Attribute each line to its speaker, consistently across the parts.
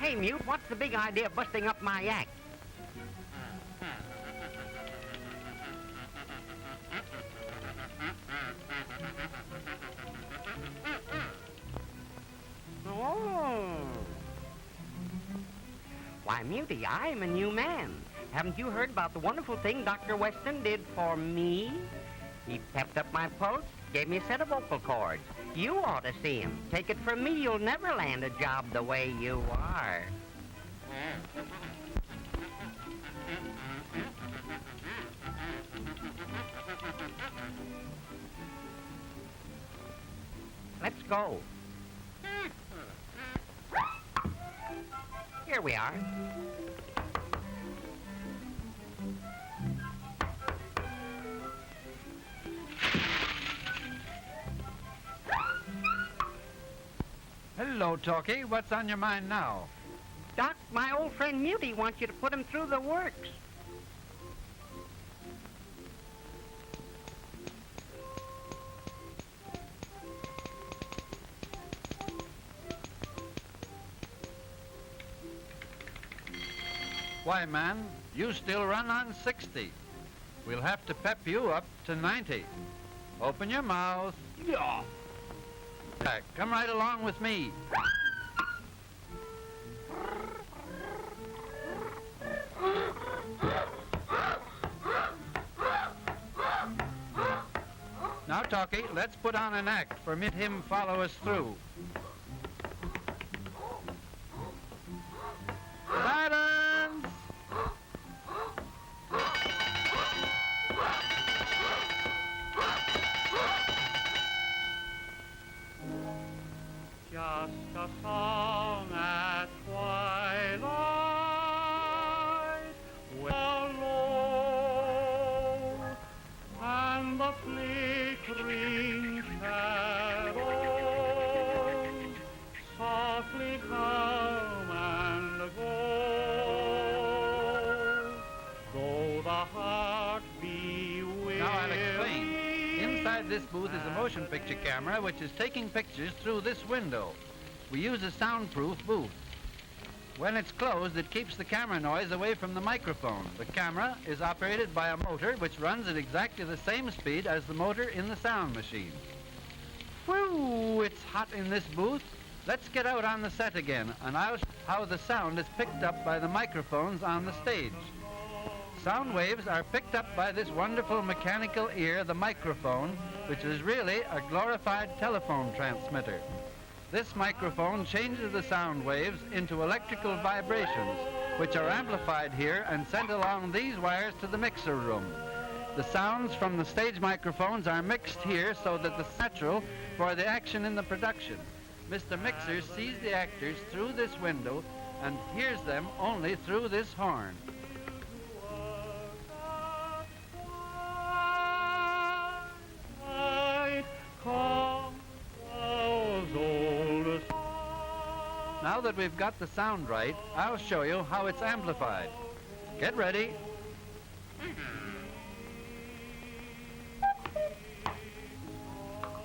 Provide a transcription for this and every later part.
Speaker 1: Hey, Mute, what's the big idea of busting up my act? Oh. Why, Mutie, I'm a new man. Haven't you heard about the wonderful thing Dr. Weston did for me? He pepped up my pulse, gave me a set of vocal cords. You ought to see him. Take it from me, you'll never land a job the way you are. Let's go. Here we are.
Speaker 2: Hello, Talkie. What's on your mind now?
Speaker 1: Doc, my old friend Mutie wants you to put him through the works.
Speaker 2: Why, man, you still run on 60. We'll have to pep you up to 90. Open your mouth.
Speaker 1: Yeah.
Speaker 2: Come right along with me. Now, Talkie, let's put on an act for him follow us through. Silence!
Speaker 3: Just a song at twilight, low, and the flickering shadows softly come and go, though the heart be weary.
Speaker 2: Now I'll explain. Inside this booth is a motion picture camera which is taking pictures through this window. We use a soundproof booth. When it's closed, it keeps the camera noise away from the microphone. The camera is operated by a motor which runs at exactly the same speed as the motor in the sound machine. Whew, it's hot in this booth. Let's get out on the set again, and I'll show how the sound is picked up by the microphones on the stage. Sound waves are picked up by this wonderful mechanical ear, the microphone, which is really a glorified telephone transmitter. This microphone changes the sound waves into electrical vibrations, which are amplified here and sent along these wires to the mixer room. The sounds from the stage microphones are mixed here so that it's natural for the action in the production. Mr. Mixer sees the actors through this window and hears them only through this horn. Now that we've got the sound right, I'll show you how it's amplified. Get ready.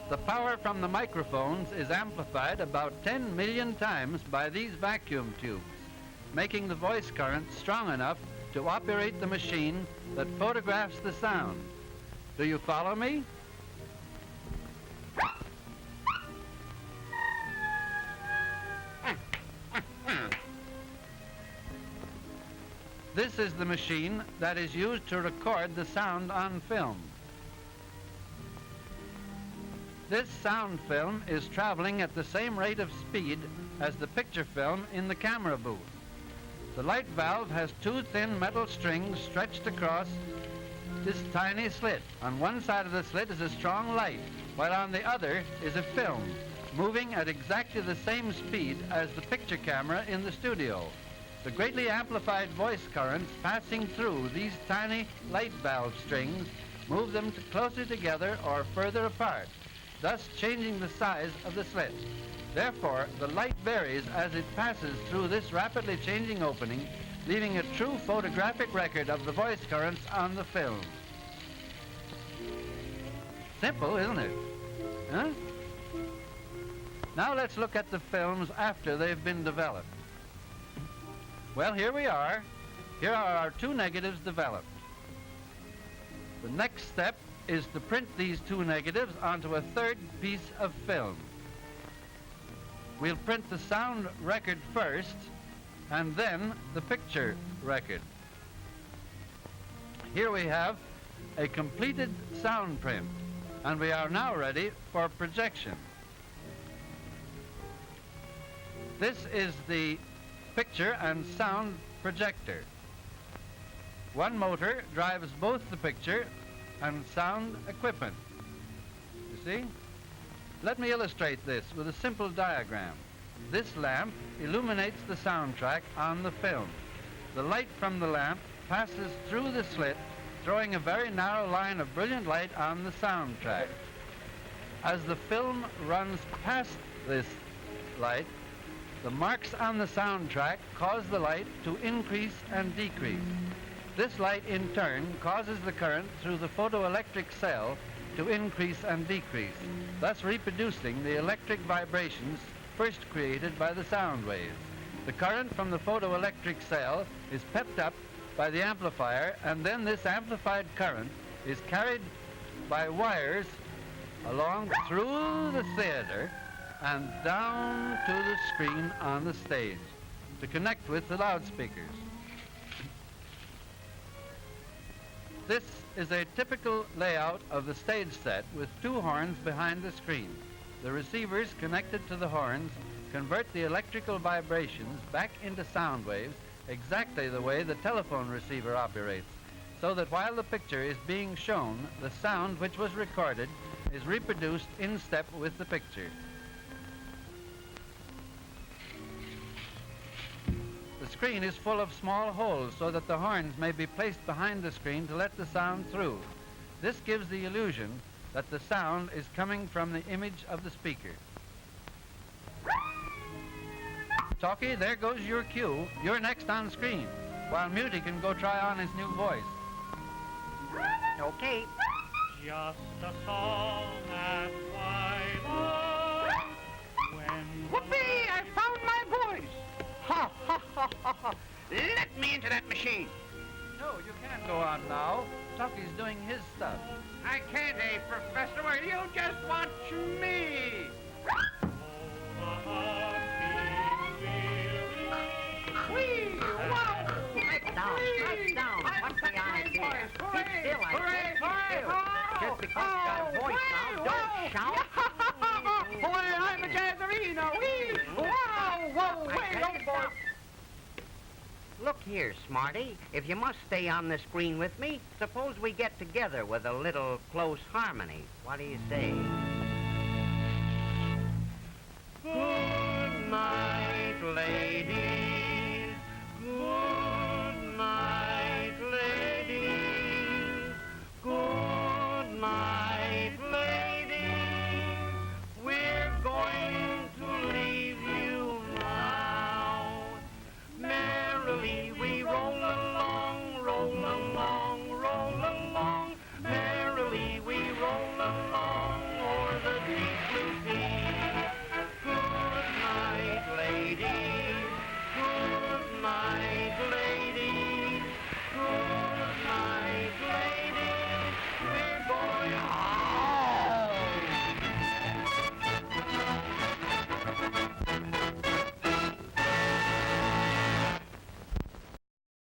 Speaker 2: The power from the microphones is amplified about 10 million times by these vacuum tubes, making the voice current strong enough to operate the machine that photographs the sound. Do you follow me? This is the machine that is used to record the sound on film. This sound film is traveling at the same rate of speed as the picture film in the camera booth. The light valve has two thin metal strings stretched across this tiny slit. On one side of the slit is a strong light, while on the other is a film, moving at exactly the same speed as the picture camera in the studio. The greatly amplified voice currents passing through these tiny light valve strings move them closer together or further apart, thus changing the size of the slit. Therefore, the light varies as it passes through this rapidly changing opening, leaving a true photographic record of the voice currents on the film. Simple, isn't it? Huh? Now let's look at the films after they've been developed. Well, here we are. Here are our two negatives developed. The next step is to print these two negatives onto a third piece of film. We'll print the sound record first, and then the picture record. Here we have a completed sound print, and we are now ready for projection. This is the picture and sound projector. One motor drives both the picture and sound equipment. You see? Let me illustrate this with a simple diagram. This lamp illuminates the soundtrack on the film. The light from the lamp passes through the slit, throwing a very narrow line of brilliant light on the soundtrack. As the film runs past this light, the marks on the soundtrack cause the light to increase and decrease. This light, in turn, causes the current through the photoelectric cell to increase and decrease, thus reproducing the electric vibrations first created by the sound waves. The current from the photoelectric cell is pepped up by the amplifier, and then this amplified current is carried by wires along through the theater and down to the screen on the stage to connect with the loudspeakers. This is a typical layout of the stage set with two horns behind the screen. The receivers connected to the horns convert the electrical vibrations back into sound waves exactly the way the telephone receiver operates, so that while the picture is being shown, the sound which was recorded is reproduced in step with the picture. The screen is full of small holes so that the horns may be placed behind the screen to let the sound through. This gives the illusion that the sound is coming from the image of the speaker. Talkie, there goes your cue. You're next on screen, while Muty can go try on his new voice.
Speaker 1: Okay.
Speaker 3: Just a song at twilight. When
Speaker 4: Whoopee! I found my voice! Ha, ha, ha, ha, ha. Let me into that machine.
Speaker 2: No, you can't go on now. Talkie's doing his stuff.
Speaker 4: I can't, Professor. Well, you just watch me. Whee! Wow!
Speaker 1: Strike down. What's the idea? Keep still, I said. Keep still. Just because you got a voice now, don't shout.
Speaker 4: Boy, I'm a jazzerino. Whee! Wow! Whoa! Wait, don't boy.
Speaker 1: Look here, Smarty. If you must stay on the screen with me, suppose we get together with a little close harmony. What do you say? Good night, lady.